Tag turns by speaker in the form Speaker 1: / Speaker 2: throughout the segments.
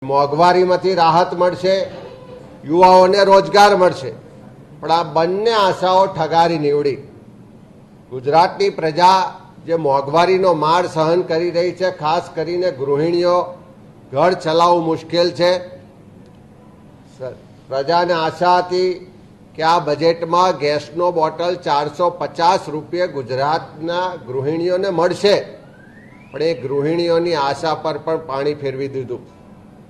Speaker 1: મોંઘવારીમાંથી રાહત મળશે, યુવાઓને રોજગાર મળશે, પણ આ બંને આશાઓ ઠગારી નીવડી. ગુજરાતની પ્રજા જે મોંઘવારીનો માર સહન કરી રહી છે, ખાસ કરીને ગૃહિણીઓ, ઘર ચલાવવું મુશ્કેલ છે. પ્રજાને આશા હતી કે આ બજેટમાં ગેસનો બોટલ 450 રૂપિયે ગુજરાતના ગૃહિણીઓને મળશે, પણ એ ગૃહિણીઓની આશા પર પણ પાણી ફેરવી દીધું.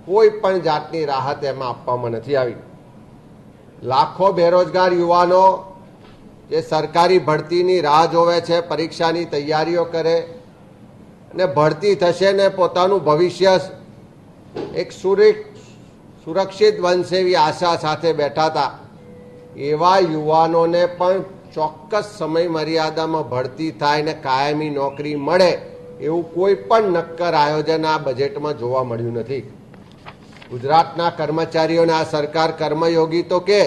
Speaker 1: કોઈ પણ જાતની રાહત એમાં આપવામાં નથી આવી. લાખો બેરોજગાર યુવાનો જે સરકારી ભરતીની રાહ જોવે છે, પરીક્ષાની તૈયારીઓ કરે અને ભરતી થશે ને પોતાનું ભવિષ્ય એક સુરક્ષિત બનશે એવી આશા સાથે બેઠા હતા, એવા યુવાનોને પણ ચોક્કસ સમય મર્યાદામાં ભરતી થાય ને કાયમી નોકરી મળે એવું કોઈ પણ નક્કર આયોજન આ બજેટમાં જોવા મળ્યું નથી. ગુજરાતના કર્મચારીઓને આ સરકાર કર્મયોગી તો કે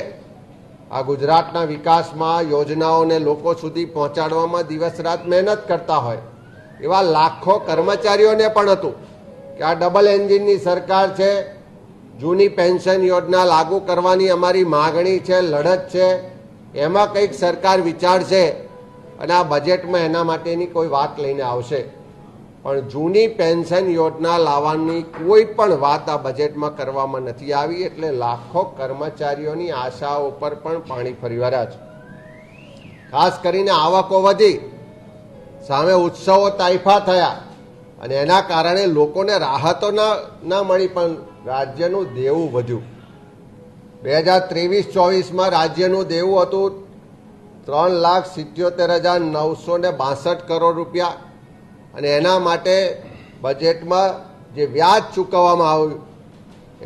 Speaker 1: આ ગુજરાતના વિકાસમાં યોજનાઓને લોકો સુધી પહોંચાડવામાં દિવસ રાત મહેનત કરતા હોય એવા લાખો કર્મચારીઓને પણ હતું કે આ ડબલ એન્જિનની સરકાર છે, જૂની પેન્શન યોજના લાગુ કરવાની અમારી માગણી છે, લડત છે, એમાં કંઈક સરકાર વિચારશે અને આ બજેટમાં એના માટેની કોઈ વાત લઈને આવશે. પણ જૂની પેન્શન યોજના લાવવાની કોઈ પણ વાત આ બજેટમાં કરવામાં નથી આવી, એટલે લાખો કર્મચારીઓની આશાઓ પર પણ પાણી ફરી વળ્યા છે. ખાસ કરીને આવકો વધી, સામે ઉત્સવો તાઇફા થયા અને એના કારણે લોકોને રાહતો ના મળી, પણ રાજ્યનું દેવું વધ્યું. 2023-24માં રાજ્યનું દેવું હતું 3,77,962 કરોડ રૂપિયા અને એના માટે બજેટમાં જે વ્યાજ ચૂકવવામાં આવ્યું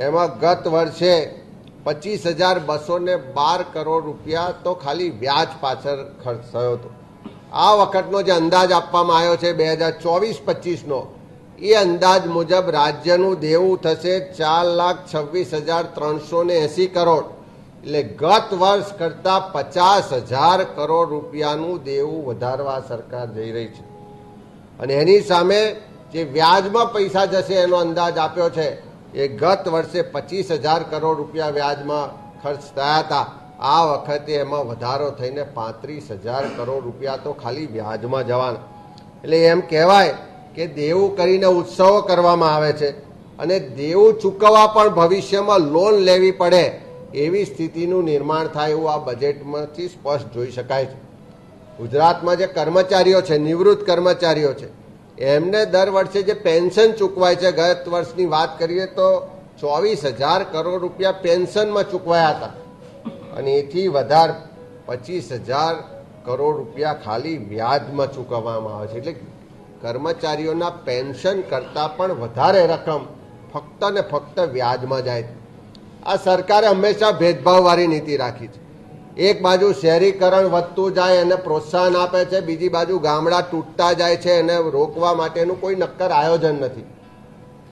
Speaker 1: એમાં ગત વર્ષે 25,212 કરોડ રૂપિયા તો ખાલી વ્યાજ પાછળ ખર્ચ થયો હતો. આ વખતનો જે અંદાજ આપવામાં આવ્યો છે 2024-25નો, એ અંદાજ મુજબ રાજ્યનું દેવું થશે 4,26,380 કરોડ, એટલે ગત વર્ષ કરતા 50,000 કરોડ રૂપિયાનું દેવું વધારવા સરકાર જઈ રહી છે. અને એની સામે જે વ્યાજમાં પૈસા જશે એનો અંદાજ આપ્યો છે, એ ગત વર્ષે 25,000 કરોડ રૂપિયા વ્યાજમાં ખર્ચ થયા હતા, આ વખતે એમાં વધારો થઈને 35,000 કરોડ રૂપિયા તો ખાલી વ્યાજમાં જવાના. એટલે એમ કહેવાય કે દેવું કરીને ઉત્સવો કરવામાં આવે છે અને દેવું ચૂકવવા પણ ભવિષ્યમાં લોન લેવી પડે એવી સ્થિતિનું નિર્માણ થાય એવું આ બજેટમાંથી સ્પષ્ટ જોઈ શકાય છે. ગુજરાતમાં જે કર્મચારીઓ છે, નિવૃત્ત કર્મચારીઓ છે, એમને દર વર્ષે જે પેન્શન ચૂકવાય છે, ગત વર્ષની વાત કરીએ તો 24,000 કરોડ રૂપિયા પેન્શનમાં ચૂકવાયા હતા અને એથી વધારે 25,000 કરોડ રૂપિયા ખાલી વ્યાજમાં ચૂકવવામાં આવે છે. એટલે કર્મચારીઓના પેન્શન કરતાં પણ વધારે રકમ ફક્ત ને ફક્ત વ્યાજમાં જાય. આ સરકારે હંમેશા ભેદભાવવાળી નીતિ રાખી છે. એક બાજુ શહેરીકરણ વધતું જાય એને પ્રોત્સાહન આપે છે, બીજી બાજુ ગામડા તૂટતા જાય છે એને રોકવા માટેનું કોઈ નક્કર આયોજન નથી.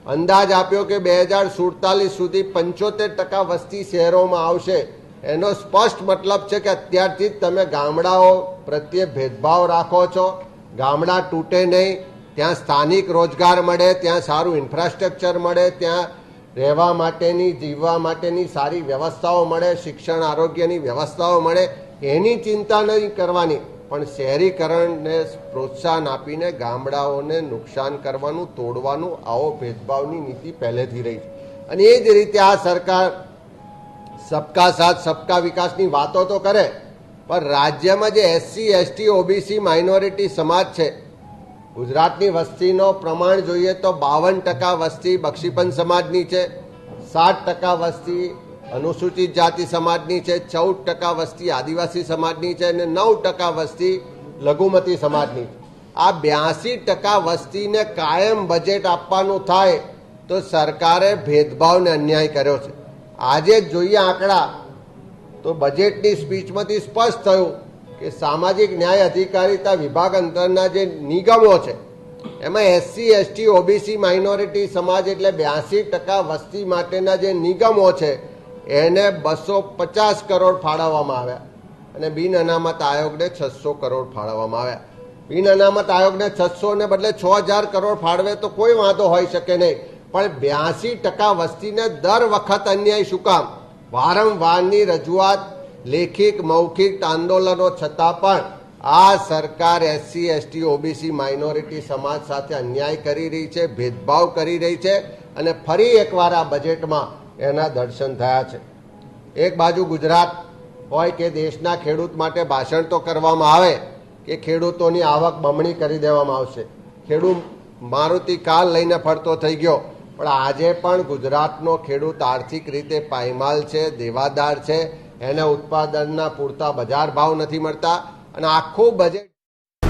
Speaker 1: અંદાજ આપ્યો કે 2047 સુધી 75% વસ્તી શહેરોમાં આવશે. એનો સ્પષ્ટ મતલબ છે કે અત્યારથી જ તમે ગામડાઓ પ્રત્યે ભેદભાવ રાખો છો. ગામડા તૂટે નહીં, ત્યાં સ્થાનિક રોજગાર મળે, ત્યાં સારું ઇન્ફ્રાસ્ટ્રક્ચર મળે, ત્યાં રહેવા માટેની, જીવવા માટેની સારી વ્યવસ્થાઓ મળે, શિક્ષણ આરોગ્યની વ્યવસ્થાઓ મળે, એની ચિંતા નહીં કરવાની, પણ શહેરીકરણને પ્રોત્સાહન આપીને ગામડાઓને નુકસાન કરવાનું, તોડવાનું, આવો ભેદભાવની નીતિ પહેલેથી રહી છે. અને એ જ રીતે આ સરકાર સબકા સાથ સબકા વિકાસની વાતો તો કરે, પણ રાજ્યમાં જે SC, ST, OBC માઇનોરિટી સમાજ છે, ગુજરાતની વસ્તીનો પ્રમાણ જોઈએ તો 52% વસ્તી બક્ષીપંચ સમાજની છે, 60% વસ્તી અનુસૂચિત જાતિ સમાજની છે, 14% વસ્તી આદિવાસી સમાજની છે અને 9% વસ્તી લઘુમતી સમાજની છે. આ 82% વસ્તીને કાયમ બજેટ આપવાનું થાય તો સરકારે ભેદભાવને અન્યાય કર્યો છે. આજે જ જોઈએ આંકડા તો બજેટની સ્પીચમાંથી સ્પષ્ટ થયું કે સામાજિક ન્યાય અધિકારીતા વિભાગ અંતરના જે નિગમો છે એમાં SC, ST, OBC માઇનોરિટી સમાજ એટલે 82% વસ્તી માટેના જે નિગમો છે એને 250 કરોડ ફાળવવામાં આવ્યા અને બિન અનામત આયોગને 600 કરોડ ફાળવવામાં આવ્યા. બિન અનામત આયોગને 600 ને બદલે 6,000 કરોડ ફાળવે તો કોઈ વાંધો હોઈ શકે નહીં, પણ 82% વસ્તીને દર વખત અન્યાય શું કામ? વારંવારની રજૂઆત, લેખિત મૌખિક આંદોલનો છતાં પણ આ સરકાર એસસી, એસટી, ઓબીસી, માઇનોરિટી સમાજ સાથે અન્યાય કરી રહી છે, ભેદભાવ કરી રહી છે અને ફરી એકવાર આ બજેટમાં એના દર્શન થયા છે. એક બાજુ ગુજરાત હોય કે દેશના ખેડૂત માટે ભાષણ તો કરવામાં આવે કે ખેડૂતોની આવક બમણી કરી દેવામાં આવશે, ખેડૂત મારુતિ કાર લઈને ફરતો થઈ ગયો, પણ આજે પણ ગુજરાતનો ખેડૂત આર્થિક રીતે પાયમાલ છે, દેવાદાર છે, એને ઉત્પાદનના પૂરતા બજાર ભાવ નથી મળતા અને આખું બજેટ